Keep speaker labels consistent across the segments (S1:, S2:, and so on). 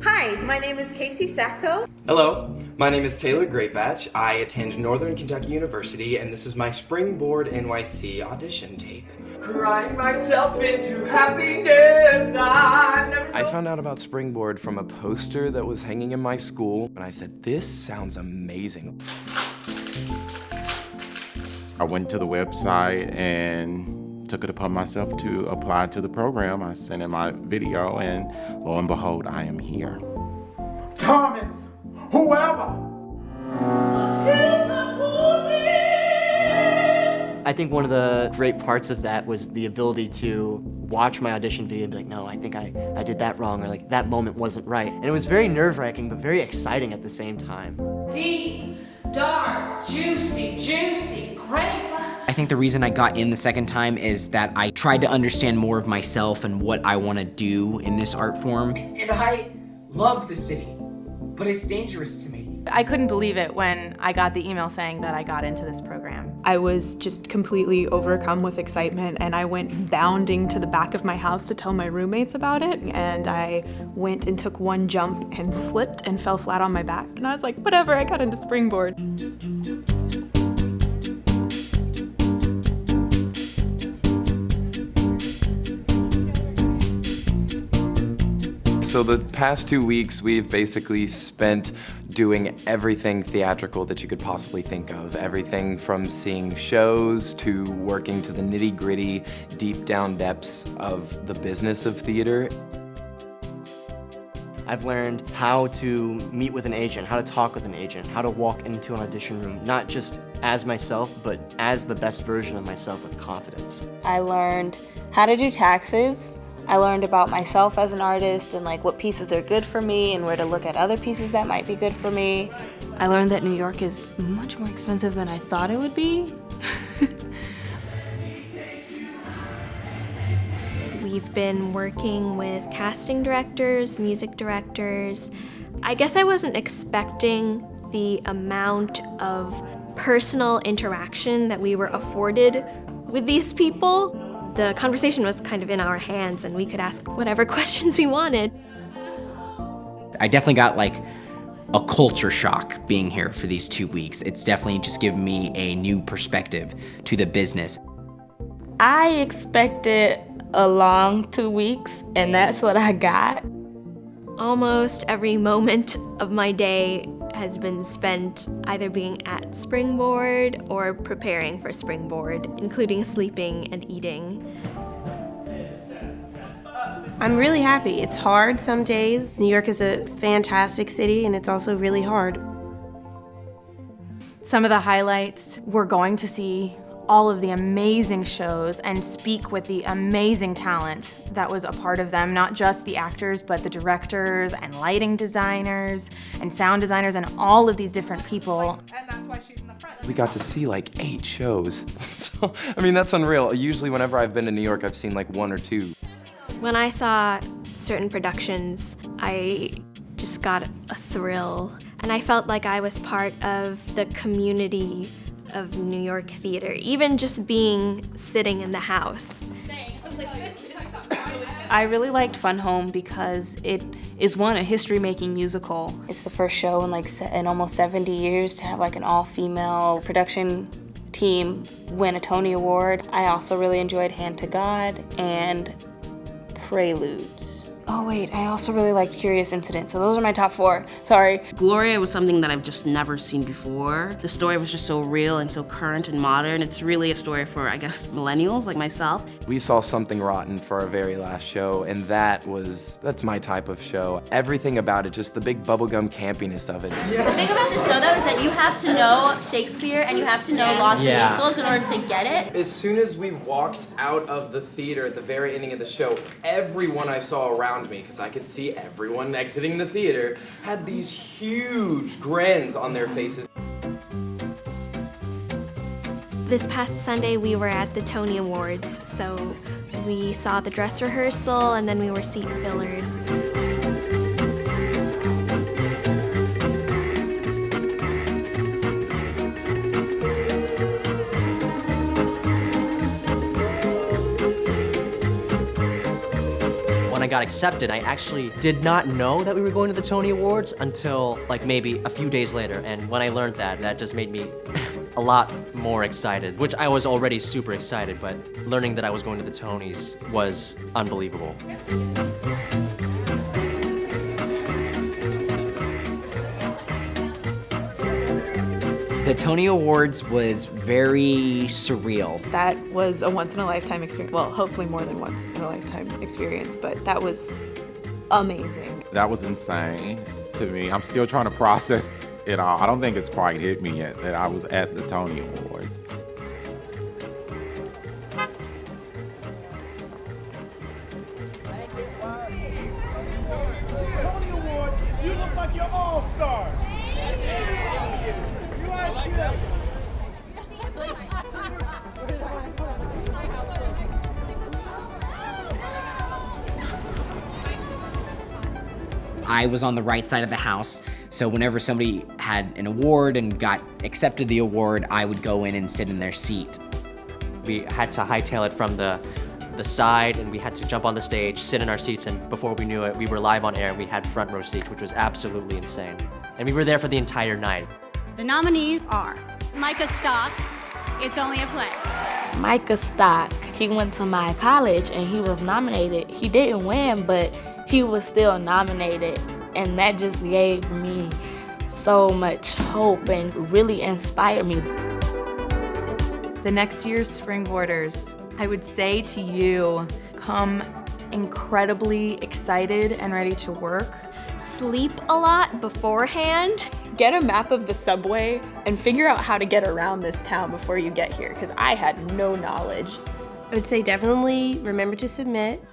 S1: Hi, my name is Casey Sacco.
S2: Hello, my name is Taylor Greatbatch. I attend Northern Kentucky University, and this is my Springboard NYC audition tape. Crying myself into happiness, I found out about Springboard from a poster that was hanging in my school, and I said, this sounds amazing.
S3: I went to the website and took it upon myself to apply to the program. I sent in my video, and lo and behold, I am here.
S4: Thomas, whoever.
S5: I think one of the great parts of that was the ability to watch my audition video and be like, no, I think I did that wrong, or like that moment wasn't right. And it was very nerve-wracking, but very exciting at the same time.
S6: Deep, dark, juicy, grape.
S7: I think the reason I got in the second time is that I tried to understand more of myself and what I want to do in this art form.
S8: And I love the city, but it's dangerous to me.
S9: I couldn't believe it when I got the email saying that I got into this program.
S10: I was just completely overcome with excitement, and I went bounding to the back of my house to tell my roommates about it, and I went and took one jump and slipped and fell flat on my back. And I was like, whatever, I got into Springboard.
S2: So the past 2 weeks, we've basically spent doing everything theatrical that you could possibly think of. Everything from seeing shows to working to the nitty-gritty, deep down depths of the business of theater.
S5: I've learned how to meet with an agent, how to talk with an agent, how to walk into an audition room, not just as myself, but as the best version of myself with confidence.
S11: I learned how to do taxes. I learned about myself as an artist and like what pieces are good for me and where to look at other pieces that might be good for me. I learned that New York is much more expensive than I thought it would be.
S12: We've been working with casting directors, music directors. I guess I wasn't expecting the amount of personal interaction that we were afforded with these people. The conversation was kind of in our hands, and we could ask whatever questions we wanted.
S7: I definitely got like a culture shock being here for these 2 weeks. It's definitely just given me a new perspective to the business.
S11: I expected a long 2 weeks, and that's what I got.
S12: Almost every moment of my day has been spent either being at Springboard or preparing for Springboard, including sleeping and eating.
S1: I'm really happy. It's hard some days. New York is a fantastic city, and it's also really hard.
S9: Some of the highlights, we're going to see all of the amazing shows and speak with the amazing talent that was a part of them, not just the actors, but the directors and lighting designers and sound designers and all of these different people.
S1: And that's why she's in the front.
S2: We got to see like 8 shows. So, I mean, that's unreal. Usually whenever I've been to New York, I've seen like 1 or 2.
S12: When I saw certain productions, I just got a thrill, and I felt like I was part of the community of New York theater, even just sitting in the house.
S11: I really liked Fun Home because it is a history-making musical. It's the first show in almost 70 years to have like an all-female production team win a Tony Award. I also really enjoyed Hand to God and Preludes. Oh wait, I also really liked Curious Incident, so those are my top 4. Sorry.
S6: Gloria was something that I've just never seen before. The story was just so real and so current and modern. It's really a story for, I guess, millennials like myself.
S2: We saw Something Rotten for our very last show, and that's my type of show. Everything about it, just the big bubblegum campiness of it.
S13: The thing about the show, though, is that you have to know Shakespeare and you have to know lots of musicals in order to get it.
S2: As soon as we walked out of the theater at the very ending of the show, everyone I saw around me, because I could see everyone exiting the theater, had these huge grins on their faces.
S12: This past Sunday, we were at the Tony Awards, so we saw the dress rehearsal, and then we were seat fillers.
S5: One When I got accepted, I actually did not know that we were going to the Tony Awards until like maybe a few days later. And when I learned that, that just made me a lot more excited, which I was already super excited, but learning that I was going to the Tonys was unbelievable.
S7: The Tony Awards was very surreal.
S10: That was a once-in-a-lifetime experience. Well, hopefully more than once-in-a-lifetime experience, but that was amazing.
S3: That was insane to me. I'm still trying to process it all. I don't think it's quite hit me yet that I was at the Tony Awards.
S4: Tony Awards, you look like you're all-stars. You are cute.
S7: I was on the right side of the house, so whenever somebody had an award and got accepted the award, I would go in and sit in their seat.
S5: We had to hightail it from the side, and we had to jump on the stage, sit in our seats, and before we knew it, we were live on air and we had front row seats, which was absolutely insane. And we were there for the entire night.
S14: The nominees are Micah Stock, It's Only a Play.
S11: Micah Stock, he went to my college and he was nominated. He didn't win, but he was still nominated, and that just gave me so much hope and really inspired me.
S9: The next year's Springboarders, I would say to you, come incredibly excited and ready to work.
S12: Sleep a lot beforehand.
S10: Get a map of the subway and figure out how to get around this town before you get here, because I had no knowledge.
S1: I would say definitely remember to submit.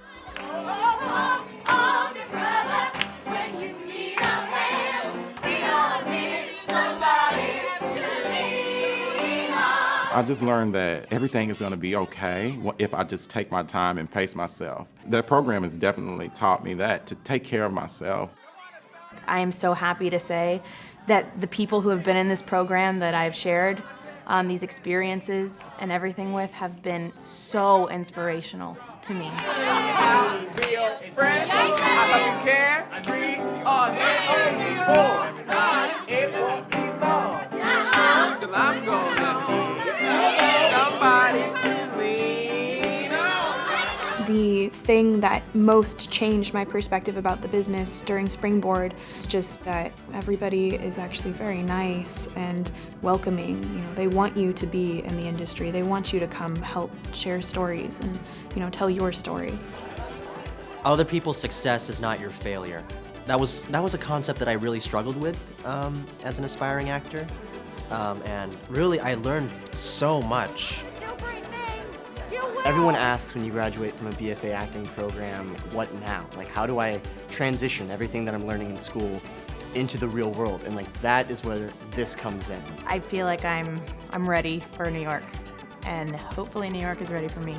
S3: I just learned that everything is going to be okay if I just take my time and pace myself. The program has definitely taught me that, to take care of myself.
S9: I am so happy to say that the people who have been in this program that I've shared these experiences and everything with have been so inspirational to me.
S2: Real friends, I hope you care. 3 or 4. It won't be long till I'm gonna need somebody to lean on.
S10: The thing that most changed my perspective about the business during Springboard is just that everybody is actually very nice and welcoming. You know, they want you to be in the industry. They want you to come help share stories and, you know, tell your story.
S5: Other people's success is not your failure. That was a concept that I really struggled with as an aspiring actor. And really, I learned so much. Everyone asks when you graduate from a BFA acting program, what now? Like, how do I transition everything that I'm learning in school into the real world? And like, that is where this comes in.
S9: I feel like I'm ready for New York, and hopefully New York is ready for me.